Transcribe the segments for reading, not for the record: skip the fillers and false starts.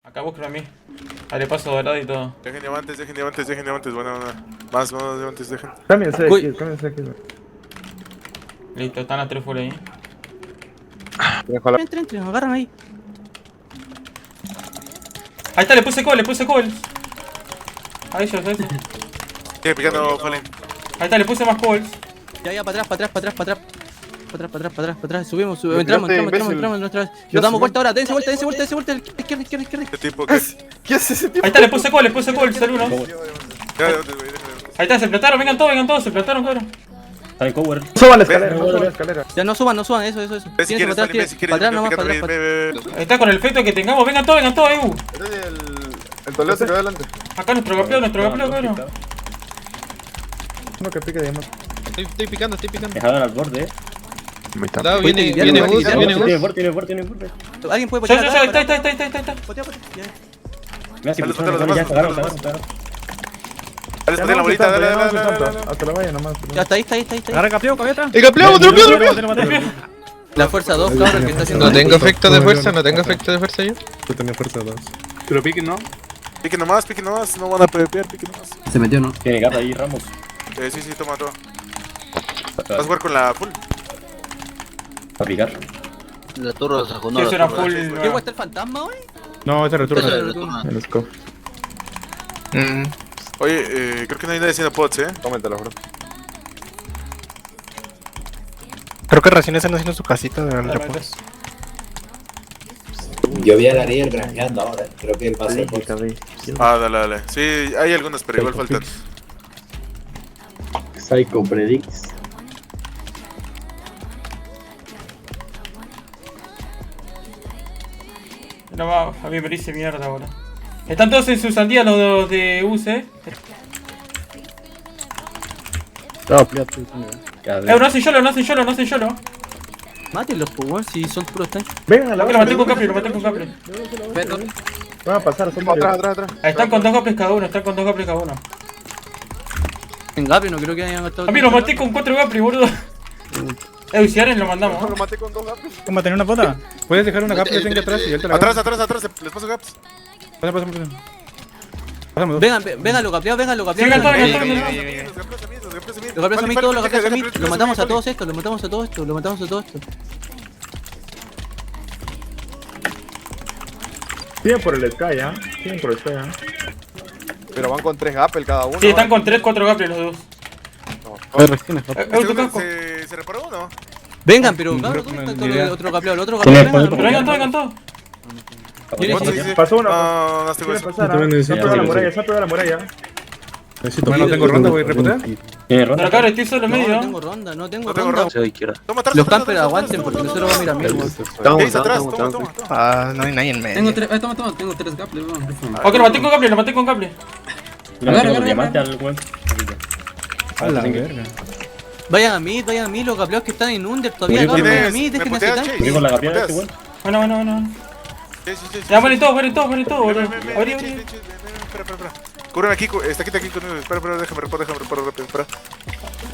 Acá búsquenme a mí. Dale paso dorado y todo. Dejen diamantes, dejen diamantes, dejen diamantes. Bueno, más diamantes, dejen. Cámbiense de Uy. aquí, cámbiense de aquí. Listo, están las tres full ahí. Entren, agarran ahí. Ahí está, le puse call. Ahí ya, ahí está. Sigue picando, Fallen. Ahí está, le puse más calls. Ya, para atrás. Subimos, entramos. Nos damos vuelta ahora, dense vuelta. Izquierda. ¿Qué tipo? ¿Qué? ¿Qué hace ese tipo? Ahí está, le puse call, sal uno. Ya, Ahí está, se plantaron, vengan todos, se plantaron, cabrón. Hay cover. Suba la escalera, no suba la escalera. Ya no suban, eso. Ve si quieres, Fallen, ve si quieres. Para atrás nomás, Picando, para atrás. ve. Ahí está con el efecto que tengamos, vengan todos, ahí. El Toledo se quedó adelante. Acá nuestro gapleo, cabrón. Uno que pique diamante. Estoy picando. Dejaron al borde, Cuidado, viene Viene bus, Viene viene Tiene bus. borde. Alguien puede Ya, poner ahí está. Mira, si Dale, pusieron dale, ya dale, cagaron. dale. Dale, escondí la bolita, dale. Hasta la valla nomás. Ya está ahí. Agarra campeón, cabeta. ¡El campeón, otro La fuerza 2, cabrón, que está haciendo. No tengo efecto de fuerza, yo. Yo tenía fuerza 2. Pero piquen, ¿no? Piquen nomás, no van a PvPear, piquen nomás. Se metió, ¿no? Tiene gata ahí, Ramos. Sí, toma todo. Vas a jugar con la full. A picar. La torre lo sacó, no. Sí, eso era full. ¿Qué está el fantasma hoy? No, ese retorno. Ese retorno. El scope. Oye, creo que no hay nadie haciendo pods, Cómetelo, bro. Creo que recién están haciendo su casita de la Yo vi a Gariel granjeando ahora, creo que él va a ser por... Dale. Sí, hay algunas, pero igual faltan. Psycho Predicts. No va, a mí me dice mierda ahora. Están todos en su sandía los de UC. No hacen YOLO. Mátenlos, pues, weón, si son puros tanques. Vengan a la Lo maté con Capri. Van a pasar, son varios. Atrás. Están con dos gaples cada uno, En Gapri no creo que hayan gastado. A mí lo maté con 4 gaples, boludo. Si Aren lo mandamos. Lo maté con 2 gapes. ¿Cómo tener una pota? Puedes dejar una capa que tenga atrás y él te la Atrás, les paso gaps. Pasa. Pásame dos. Vengan los capeados. Vengan todos. Los gaps Los capeados a mí, todos los capeados a mí. Gaps, Lo matamos a todos estos, lo matamos a todo esto. Siguen por el Sky, Siguen por el Sky, Pero van con 3 gapes cada uno. Sí, están con 4 gaples los dos. Tu casco. ¿Se reparó o no? Vengan, pero cabrón, ¿dónde está todo el otro capeado? El otro capeado, Vengan todos. Pasó uno. No estoy Quiere con eso. pasar, Se ha pegado la muralla, No tengo ronda, voy a repotear. Tiene ronda. Pero cabrón, estoy solo en medio. No tengo ronda. No tengo ronda. Toma atrás. Los campers aguanten porque nosotros vamos a ir a mí, weón. Gaze atrás, toma. No hay nadie en medio. Tengo 3 gapless, weón. Ok, lo maté con gaples. Le metí los diamantes al weón. A la verga. Vayan a mí, los capeados que están en Under todavía, Tienes- cabrón, vayan a mí, déjenme hacer tanque. Voy con la capiana de este weón. Bueno. Sí. Ya mueren todos, boludo. Abrí. Espera. Cúbreme aquí, está aquí conmigo. Espera, déjame reparar rápido, espera.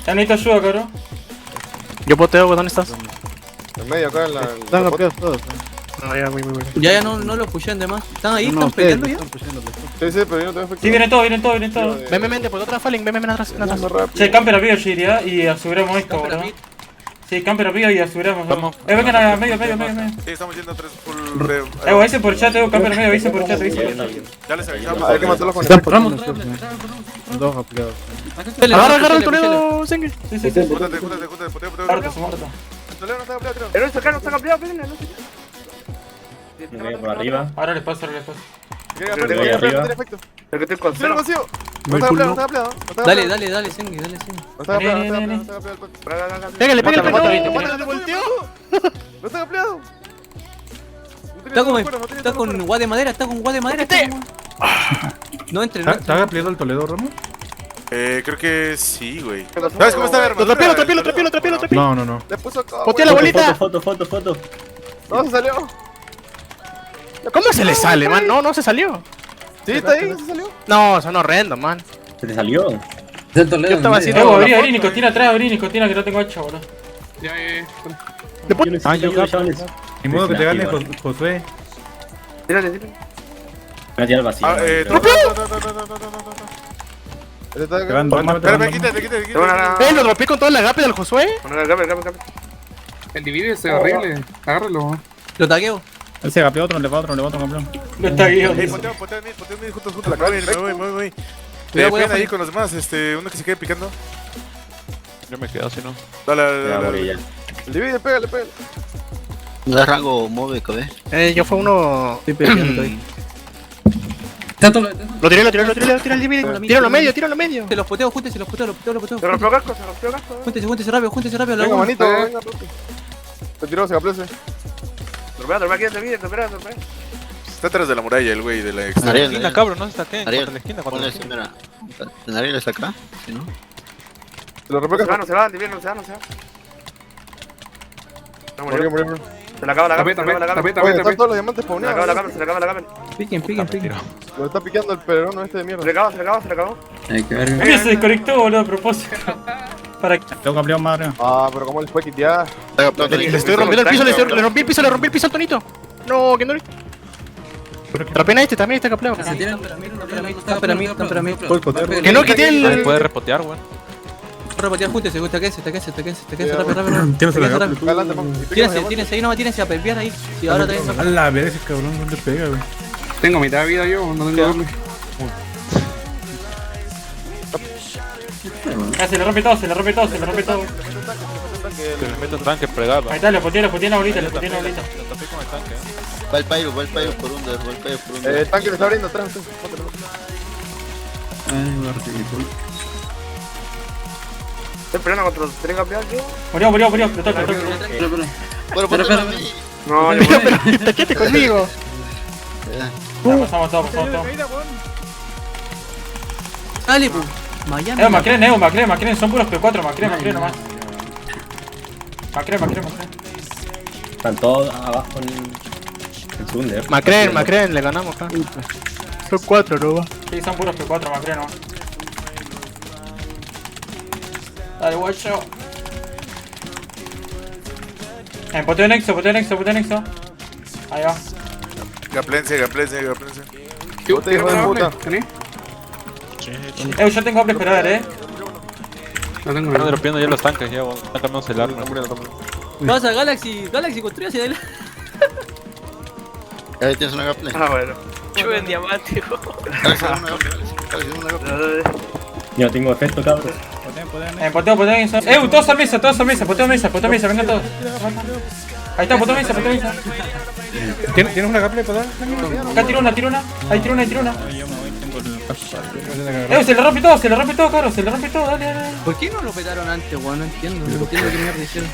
Ya necesito ayuda, cabrón. Yo poteo, ¿dónde estás? En medio, acá en la. Están capeados todos. No, ya, muy. Ya no los pushen de más. ¿Están ahí? ¿Están peleando ya? Sí, pero yo no tengo efecto. Sí, vienen todos. Ven, por otra Fallen, ven atrás. Che, camper arriba, yo diría, y aseguramos esto, boludo. Sí, camper arriba y aseguramos. Vamos. Vengan a medio. Sí, estamos yendo a 3 full de... Avisen por chat, camper medio, avisen por chat. Ya les avisamos. Hay que matarlos con Dos ampliados. Agarra el Toledo, Sengue. Sí. Júntate, poteo. Muerto. Toledo no está campeado, creo. Pero acá no está campeado, Por arriba. Ahora les paso. Tiene efecto. El que te con ¡Cero vacío! No Muy está cool, campeado, no ¿no? está campeado. Dale, Sengi. No está campeado. Pégale. ¡Volteó! ¡No está campeado! Está con guá de madera, No entre. ¿Está ampliado el Toledo, Ramos? Creo que sí, güey. ¿Sabes cómo está la armadura? Lo trapelo. No. Le puso acá. Potea la bolita. Foto. No, se salió. ¿Cómo se le sale, man? No se salió. Sí, está ahí, se salió. No, son horrendos, man. Se te salió. Yo estaba haciendo... Abrí, Nicotina atrás, que no tengo hacha, boludo. Yo necesito yo ayuda, chavales. Ni modo que te gane Josué. Tírale. a tirar al vacío. Este Te van dos más, te van Espérame, dos más. quítate. Lo dropé con toda la gape del Josué. El divide es horrible. Agárralo. Lo tagueo. Él se gapeó otro, le va otro, campeón. No está guiado. Poteo en mid, juntos, juntos. Me voy. Cuidado, Pegan cuidado. ahí con los demás, uno que se quede picando. Yo me quedo, si no. Ya morí ya. Divide, pégale. Da rango move, ¿eh? Yo fue uno. Estoy peleando ahí. Lo tiré al divide. Tíralo a medio. Se los poteo, júntense, los poteo. Se rompió casco. Júntense rápido, Venga, luego. manito, venga, Roque. Se tiró, se gaplece. Está atrás de la muralla el güey de la extra. Ariel, cabrón, no se está quedando. Ariel, ponle eso, mira. ¿En Ariel está acá? ¿Sí, no? Se lo rompió casco. No se va. Murió. Se le acaba la Oye, están todos los diamantes spawneados. se le acaba la gama. Piquen. Lo está picando el pelerón este de mierda. Se le acabó. Mira, se desconectó, boludo, a propósito. Para que... Tengo campeón más arriba. Ah, pero como él fue quiteada. Le estoy rompiendo el piso, le rompí el piso al Tonito. No, que no le. Trapena este también está capleado. Están para mí. Que no, que tiene el. Puede repotear, weón. Repatear, júntense, rápido. Tienes la gape. Adelante, man. Tírense ahí nomás, tírense a perpear ahí. Si ahora también. A la verga, ese cabrón no le pega, güey. Tengo mitad de vida yo, no tengo doble. Ah, se le rompe todo. Que le meto tanque pregado. Ahí está, le poteé la bolita, Va el Pyro por un dedo, El tanque le está abriendo atrás. Estoy peleando contra los 3 campeones, tío. Murió, explotó. Bueno, pero No, yo Taquete conmigo. Pasamos todo. Dale, pu. Miami. Macren, son puros P4, Macren nomás. Macren. Están todos abajo en el segundo. Macren, le ganamos acá. Son 4, ¿no va? Sí, son puros P4, Macren nomás. Dale, guacho. Poteo Nexo. Ahí va. Gaplense. Bote, hijo de puta. ¿Tenés? Yo tengo hambre esperar, No tengo Están nada. dropeando ya los tanques, ya, weón. Están cambiando el arma. Vamos a Galaxy construye hacia adelante. Ahí tienes una gaple. Bueno. Chuven diamante, Yo no tengo efecto, cabrón. Poteo. Todos a mesa, poteo mesa, venga todos. Ahí está, poteo mesa. ¿Tienes una gape para dar? Acá tiro una. Ahí tiro una. Yo me voy, tengo el casco. Se le rompe todo, caro, dale. ¿Por qué no lo petaron antes, weón? No entiendo qué mierda hicieron.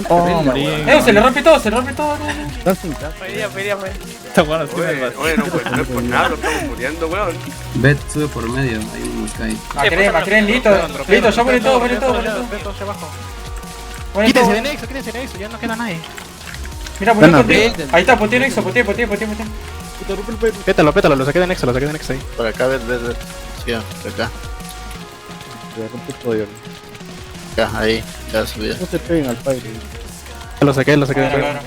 Oh, morí. Se le rompe todo, dale. Está bueno, sí, me va. Oye, no puede por nada, lo estamos muriendo, weón. Bet sube por medio, hay un Sky. Macren, listo, ya muere todo. Quítense de Nexo, ya no queda nadie. Mira, ahí está, poteo Nexo. Pétalo, lo saqué de Nexo ahí. Por acá, bet. Sí, por acá. Acá, ahí, ya subida. Lo saqué de Nexo. Claro.